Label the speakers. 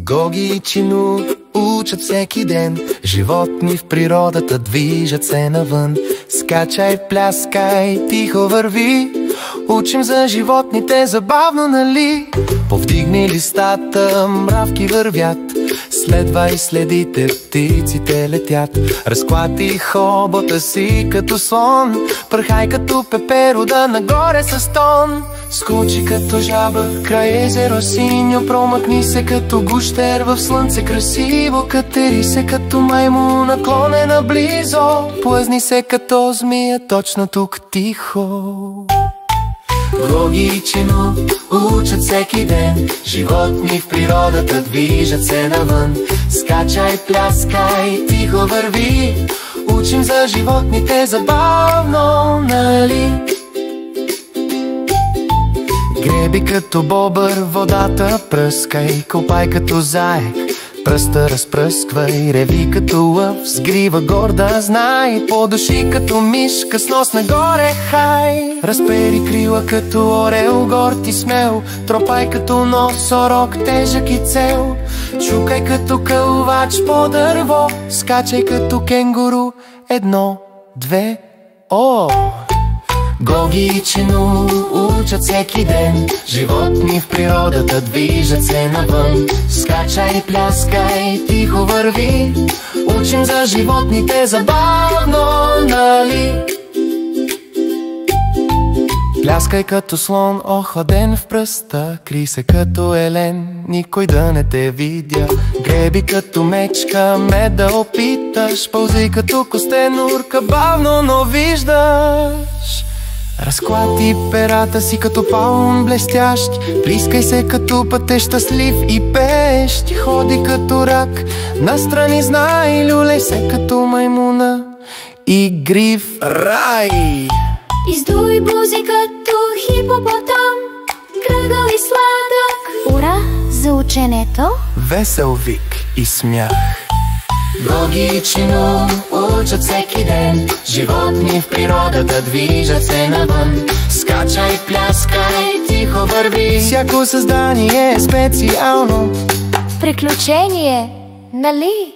Speaker 1: Гоги и Чину учат всеки ден, животни в природата движат се навън. Скачай, пляскай, тихо върви, учим за животните забавно, нали? Повдигни листата, мравки вървят, следвай следите, птиците летят. Разклати хобота си като слон, пърхай като пеперуда нагоре с тон. Скочи като жаба край езеро синьо, промъкни се като гущер в слънце красиво. Катери се като маймун, наклонена близо, плъзни се като змия точно тук тихо. Гоги и Чину учат всеки ден, животни в природата движат се навън. Скачай, пляскай, тихо върви, учим за животните забавно, нали? Греби като бобър, водата пръскай, копай като заек, пръста разпръсквай, реви като лъв, с грива горда знай, подуши като мишка с нос нагоре, хай. Разпери крила като орел, горд и смел, тропай като носорог, тежък и цел. Чукай като кълвач по дърво, скачай като кенгуру, едно, две, о! Гоги и Чину учат всеки ден, животни в природата движат се навън. Скачай, пляскай, тихо върви, учим за животните забавно, нали? Пляскай като слон, охладен в пръста, кри се като елен, никой да не те видя. Греби като мечка, ме да опиташ, пълзи като костен урка, бавно, но виждаш. Разклати перата си като паун блестящ, плискай се като пътеш щастлив и пеещ. Ходи като рак, настрани знай, люлей се като маймуна, игрив рай.
Speaker 2: Издуй бузи като хипопотам, кръгъл и сладък. Ура за ученето,
Speaker 1: весел вик и смях.
Speaker 3: Гоги и Чину учат всеки ден, животни в природата движат се навън. Скачай, пляскай, тихо върви,
Speaker 1: всяко създание е специално.
Speaker 2: приключение, нали?